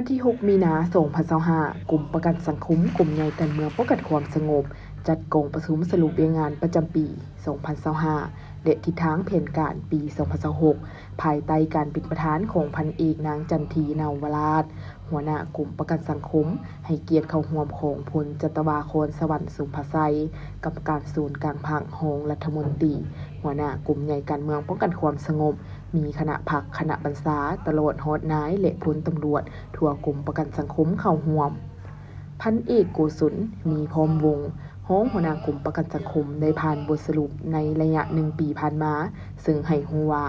วันที่ 6 มีนาคม 2025 กลุ่มประกันสังคมกลุ่มใหญ่การเมืองป้องกันความสงบจัดกองประชุมสรุปเรียงงานประจำปี 2025 และทิศทางแผนการปี 2026 ภายใต้การเป็นประธานของพันเอกนางจันทีนาวราชหัวหน้ากลุ่มประกันสังคมให้เกียรติเข้าร่วมของพลจัตวาโครสวรรค์สุภาไซกรรมการศูนย์กลางภาครองรัฐมนตรีหัวหน้ากลุ่มใหญ่การเมืองป้องกันความสงบมีคณะพรรคคณะบรรษาตลอดฮอดนายและพลตำรวจทั่วกลุ่มประกันสังคมเข้าร่วมพันเอกโกศลมีพร้อมวงห้องหัวหน้ากลุ่มประกันสังคมได้ผ่านบทสรุปในระยะ1 ปีผ่านมาซึ่งให้ฮู้ว่า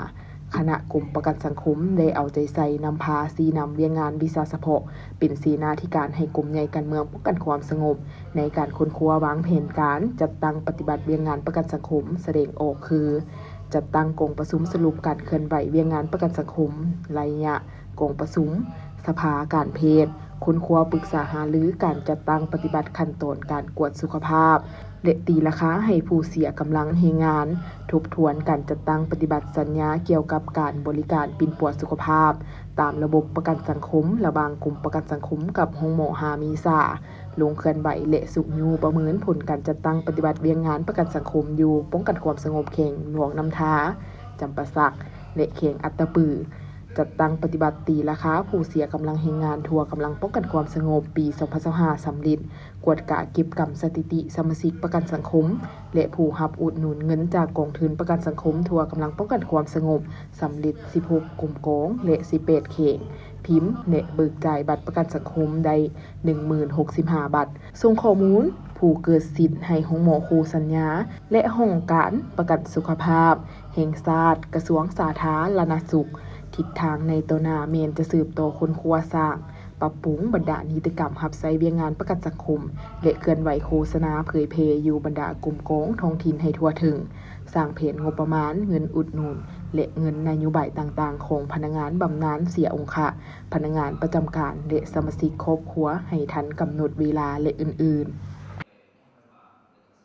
คณะกลุ่มประกันสังคมได้เอาใจใส่นำพาสีนำเวียงงานวิสาเฉพาะเป็นสีหน้าที่การให้กลุ่มใหญ่การเมืองป้องกันความสงบในการค้นคว้าวางแผนการจัดตั้งปฏิบัติเวียงงานประกันสังคมแสดงออกคือจัดตั้งกองประชุมสรุปการเคลื่อนไหวเวียงงานประกันสังคมระยะกองประชุมสภาการเพศค้นคว้าปรึกษาหารือการจัดตั้งปฏิบัติขั้นตอนการกวดสุขภาพและตีราคาให้ผู้เสียกำลังแรงงานทบทวนการจัดตั้งปฏิบัติสัญญาเกี่ยวกับการบริการปิ่นปัวสุขภาพตามระบบประกันสังคมระหว่างกลุ่มประกันสังคมกับโรงหมอหามีซาลงเคลื่อนไหวและสุกยูประเมินผลการจัดตั้งปฏิบัติเวียงงานประกันสังคมอยู่ป้องกันความสงบเข่งหลวงน้ำท้าจำปาสักและเข่งอัตตปือจัดตั้งปฏิบัติตีราคาผู้เสียกำลังแรงงานทั่วกำลังป้องกันความสงบปี 2025 สำเร็จกวดกะเก็บกำสถิติสมาชิกประกันสังคมและผู้รับอุดหนุนเงินจากกองทุนประกันสังคมทั่วกำลังป้องกันความสงบสำเร็จ 16 กลุ่มกองและ 18 เข่งพิมพ์และเบิกจ่ายบัตรประกันสังคมได้ 1065 บัตรส่งข้อมูลผู้เกิดสิทธิ์ให้ห้องหมอคู่สัญญาและห้องการประกันสุขภาพแห่งชาติกระทรวงสาธารณสุขทิศทางในตัวหน้าเมนจะสืบต่อคนครัวสร้างปรับปรุงบรรดานิติกรรมรับใช้เวียงงานประกันสังคมและเคลื่อนไหวโฆษณาเผยแพร่อยู่บรรดากลุ่มกองท้องถิ่นให้ทั่วถึงสร้างเพจงบประมาณเงินอุดหนุนและเงินนโยบายต่างๆของพนักงานบำนาญเสียองค์ค่ะพนักงานประจำการและสมาชิกครอบครัวให้ทันกำหนดเวลาและอื่นๆ